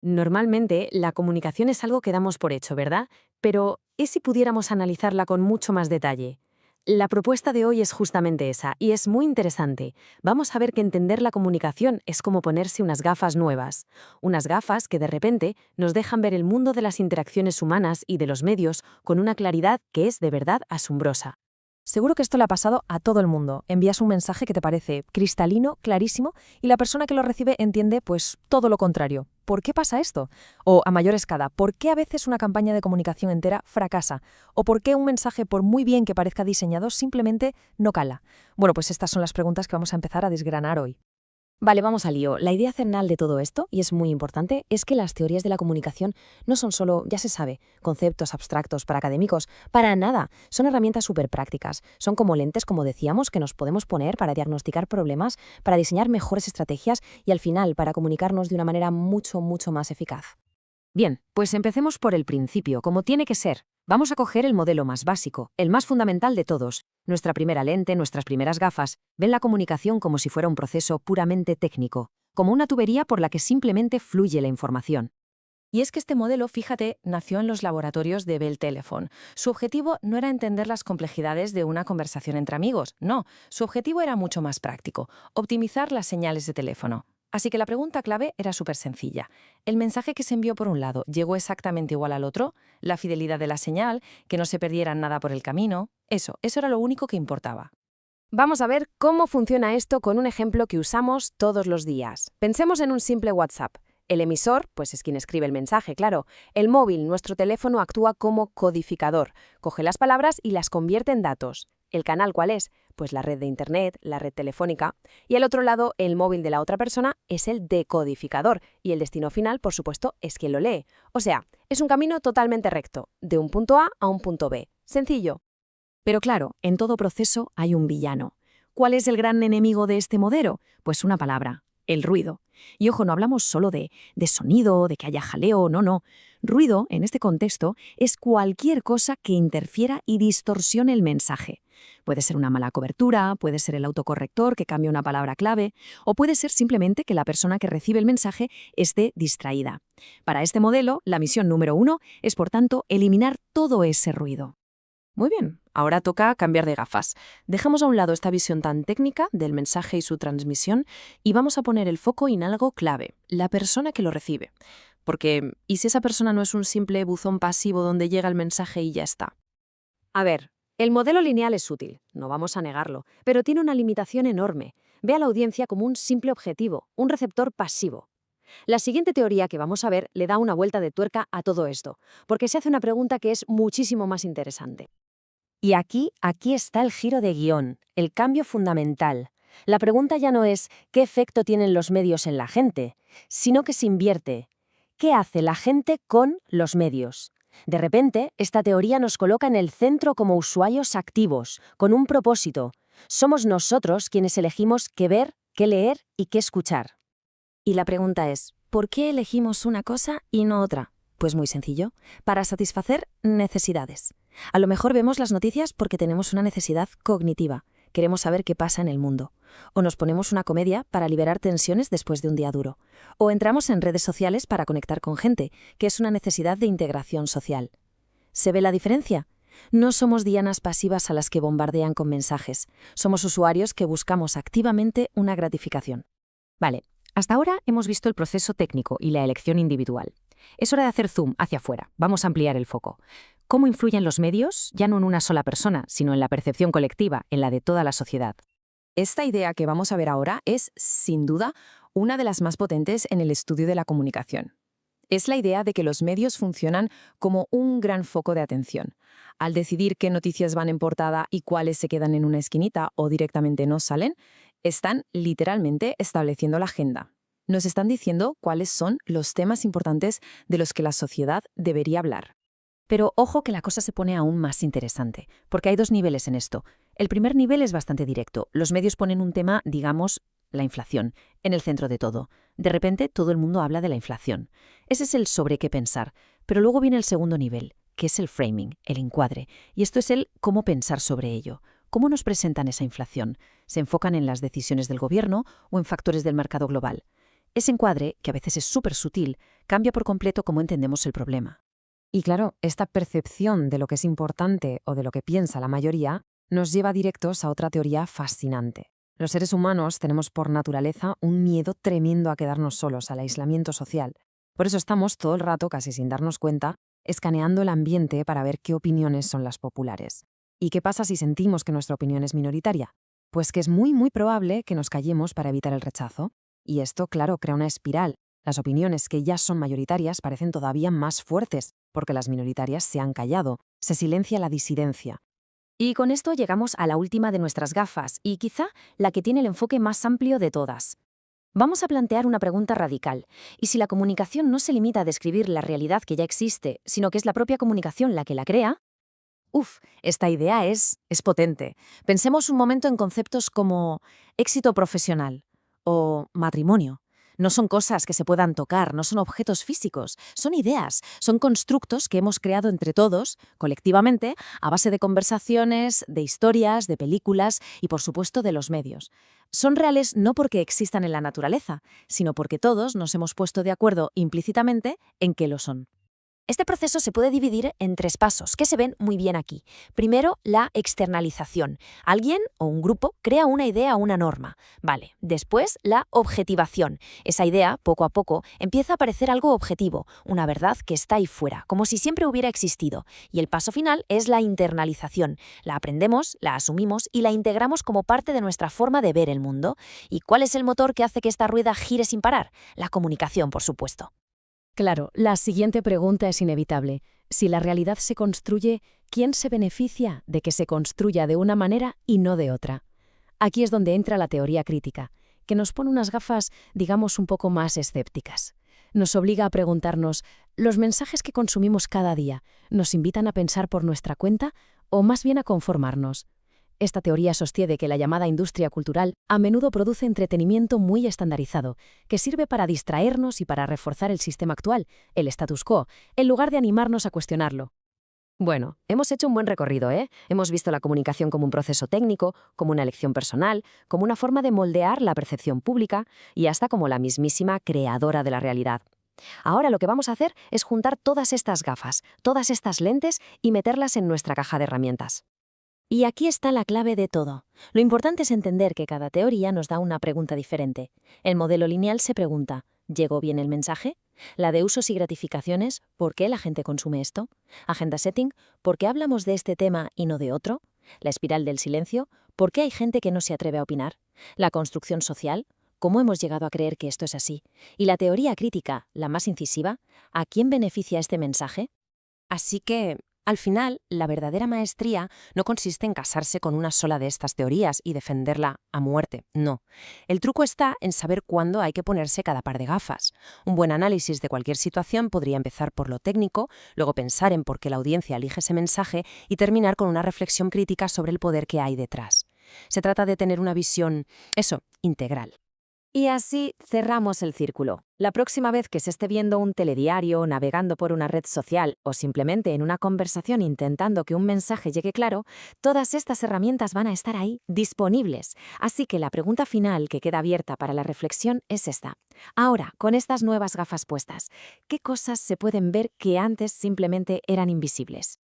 Normalmente, la comunicación es algo que damos por hecho, ¿verdad? Pero, ¿y si pudiéramos analizarla con mucho más detalle? La propuesta de hoy es justamente esa, y es muy interesante. Vamos a ver que entender la comunicación es como ponerse unas gafas nuevas. Unas gafas que de repente nos dejan ver el mundo de las interacciones humanas y de los medios con una claridad que es de verdad asombrosa. Seguro que esto le ha pasado a todo el mundo. Envías un mensaje que te parece cristalino, clarísimo, y la persona que lo recibe entiende, pues, todo lo contrario. ¿Por qué pasa esto? O, a mayor escala, ¿por qué a veces una campaña de comunicación entera fracasa? ¿O por qué un mensaje, por muy bien que parezca diseñado, simplemente no cala? Bueno, pues estas son las preguntas que vamos a empezar a desgranar hoy. Vale, vamos al lío. La idea central de todo esto, y es muy importante, es que las teorías de la comunicación no son solo, ya se sabe, conceptos abstractos para académicos, para nada. Son herramientas súper prácticas. Son como lentes, como decíamos, que nos podemos poner para diagnosticar problemas, para diseñar mejores estrategias y al final para comunicarnos de una manera mucho, mucho más eficaz. Bien, pues empecemos por el principio, como tiene que ser. Vamos a coger el modelo más básico, el más fundamental de todos. Nuestra primera lente, nuestras primeras gafas, ven la comunicación como si fuera un proceso puramente técnico, como una tubería por la que simplemente fluye la información. Y es que este modelo, fíjate, nació en los laboratorios de Bell Telephone. Su objetivo no era entender las complejidades de una conversación entre amigos, no. Su objetivo era mucho más práctico, optimizar las señales de teléfono. Así que la pregunta clave era súper sencilla. ¿El mensaje que se envió por un lado llegó exactamente igual al otro? ¿La fidelidad de la señal? ¿Que no se perdiera nada por el camino? Eso era lo único que importaba. Vamos a ver cómo funciona esto con un ejemplo que usamos todos los días. Pensemos en un simple WhatsApp. El emisor, pues es quien escribe el mensaje, claro. El móvil, nuestro teléfono, actúa como codificador. Coge las palabras y las convierte en datos. ¿El canal cuál es? Pues la red de Internet, la red telefónica. Y al otro lado, el móvil de la otra persona es el decodificador. Y el destino final, por supuesto, es quien lo lee. O sea, es un camino totalmente recto, de un punto A a un punto B. Sencillo. Pero claro, en todo proceso hay un villano. ¿Cuál es el gran enemigo de este modelo? Pues una palabra, el ruido. Y ojo, no hablamos solo de sonido, de que haya jaleo, no. Ruido, en este contexto, es cualquier cosa que interfiera y distorsione el mensaje. Puede ser una mala cobertura, puede ser el autocorrector que cambia una palabra clave, o puede ser simplemente que la persona que recibe el mensaje esté distraída. Para este modelo, la misión número 1 es, por tanto, eliminar todo ese ruido. Muy bien, ahora toca cambiar de gafas. Dejamos a un lado esta visión tan técnica del mensaje y su transmisión y vamos a poner el foco en algo clave, la persona que lo recibe. Porque, ¿y si esa persona no es un simple buzón pasivo donde llega el mensaje y ya está? A ver, el modelo lineal es útil, no vamos a negarlo, pero tiene una limitación enorme. Ve a la audiencia como un simple objetivo, un receptor pasivo. La siguiente teoría que vamos a ver le da una vuelta de tuerca a todo esto, porque se hace una pregunta que es muchísimo más interesante. Y aquí está el giro de guión, el cambio fundamental. La pregunta ya no es ¿qué efecto tienen los medios en la gente?, sino que se invierte. ¿Qué hace la gente con los medios? De repente, esta teoría nos coloca en el centro como usuarios activos, con un propósito. Somos nosotros quienes elegimos qué ver, qué leer y qué escuchar. Y la pregunta es, ¿por qué elegimos una cosa y no otra? Pues muy sencillo, para satisfacer necesidades. A lo mejor vemos las noticias porque tenemos una necesidad cognitiva, queremos saber qué pasa en el mundo. O nos ponemos una comedia para liberar tensiones después de un día duro. O entramos en redes sociales para conectar con gente, que es una necesidad de integración social. ¿Se ve la diferencia? No somos dianas pasivas a las que bombardean con mensajes. Somos usuarios que buscamos activamente una gratificación. Vale, hasta ahora hemos visto el proceso técnico y la elección individual. Es hora de hacer zoom hacia afuera. Vamos a ampliar el foco. ¿Cómo influyen los medios, ya no en una sola persona, sino en la percepción colectiva, en la de toda la sociedad? Esta idea que vamos a ver ahora es, sin duda, una de las más potentes en el estudio de la comunicación. Es la idea de que los medios funcionan como un gran foco de atención. Al decidir qué noticias van en portada y cuáles se quedan en una esquinita o directamente no salen, están literalmente estableciendo la agenda. Nos están diciendo cuáles son los temas importantes de los que la sociedad debería hablar. Pero ojo que la cosa se pone aún más interesante, porque hay dos niveles en esto. El primer nivel es bastante directo. Los medios ponen un tema, digamos, la inflación, en el centro de todo. De repente todo el mundo habla de la inflación. Ese es el sobre qué pensar. Pero luego viene el segundo nivel, que es el framing, el encuadre. Y esto es el cómo pensar sobre ello. ¿Cómo nos presentan esa inflación? ¿Se enfocan en las decisiones del gobierno o en factores del mercado global? Ese encuadre, que a veces es súper sutil, cambia por completo cómo entendemos el problema. Y claro, esta percepción de lo que es importante o de lo que piensa la mayoría nos lleva directos a otra teoría fascinante. Los seres humanos tenemos por naturaleza un miedo tremendo a quedarnos solos, al aislamiento social. Por eso estamos todo el rato, casi sin darnos cuenta, escaneando el ambiente para ver qué opiniones son las populares. ¿Y qué pasa si sentimos que nuestra opinión es minoritaria? Pues que es muy probable que nos callemos para evitar el rechazo. Y esto, claro, crea una espiral. Las opiniones que ya son mayoritarias parecen todavía más fuertes, porque las minoritarias se han callado. Se silencia la disidencia. Y con esto llegamos a la última de nuestras gafas, y quizá la que tiene el enfoque más amplio de todas. Vamos a plantear una pregunta radical. ¿Y si la comunicación no se limita a describir la realidad que ya existe, sino que es la propia comunicación la que la crea? Esta idea es potente. Pensemos un momento en conceptos como éxito profesional o matrimonio. No son cosas que se puedan tocar, no son objetos físicos, son ideas, son constructos que hemos creado entre todos, colectivamente, a base de conversaciones, de historias, de películas y, por supuesto, de los medios. Son reales no porque existan en la naturaleza, sino porque todos nos hemos puesto de acuerdo implícitamente en que lo son. Este proceso se puede dividir en 3 pasos, que se ven muy bien aquí. Primero, la externalización. Alguien o un grupo crea una idea o una norma. Vale. Después, la objetivación. Esa idea, poco a poco, empieza a parecer algo objetivo, una verdad que está ahí fuera, como si siempre hubiera existido. Y el paso final es la internalización. La aprendemos, la asumimos y la integramos como parte de nuestra forma de ver el mundo. ¿Y cuál es el motor que hace que esta rueda gire sin parar? La comunicación, por supuesto. Claro, la siguiente pregunta es inevitable. Si la realidad se construye, ¿quién se beneficia de que se construya de una manera y no de otra? Aquí es donde entra la teoría crítica, que nos pone unas gafas, digamos, un poco más escépticas. Nos obliga a preguntarnos, ¿los mensajes que consumimos cada día nos invitan a pensar por nuestra cuenta o más bien a conformarnos? Esta teoría sostiene que la llamada industria cultural a menudo produce entretenimiento muy estandarizado, que sirve para distraernos y para reforzar el sistema actual, el status quo, en lugar de animarnos a cuestionarlo. Bueno, hemos hecho un buen recorrido, ¿eh? Hemos visto la comunicación como un proceso técnico, como una elección personal, como una forma de moldear la percepción pública y hasta como la mismísima creadora de la realidad. Ahora lo que vamos a hacer es juntar todas estas gafas, todas estas lentes y meterlas en nuestra caja de herramientas. Y aquí está la clave de todo. Lo importante es entender que cada teoría nos da una pregunta diferente. El modelo lineal se pregunta, ¿llegó bien el mensaje? La de usos y gratificaciones, ¿por qué la gente consume esto? Agenda setting, ¿por qué hablamos de este tema y no de otro? La espiral del silencio, ¿por qué hay gente que no se atreve a opinar? La construcción social, ¿cómo hemos llegado a creer que esto es así? Y la teoría crítica, la más incisiva, ¿a quién beneficia este mensaje? Así que, al final, la verdadera maestría no consiste en casarse con una sola de estas teorías y defenderla a muerte, no. El truco está en saber cuándo hay que ponerse cada par de gafas. Un buen análisis de cualquier situación podría empezar por lo técnico, luego pensar en por qué la audiencia elige ese mensaje y terminar con una reflexión crítica sobre el poder que hay detrás. Se trata de tener una visión, integral. Y así cerramos el círculo. La próxima vez que se esté viendo un telediario, navegando por una red social o simplemente en una conversación intentando que un mensaje llegue claro, todas estas herramientas van a estar ahí, disponibles. Así que la pregunta final que queda abierta para la reflexión es esta. Ahora, con estas nuevas gafas puestas, ¿qué cosas se pueden ver que antes simplemente eran invisibles?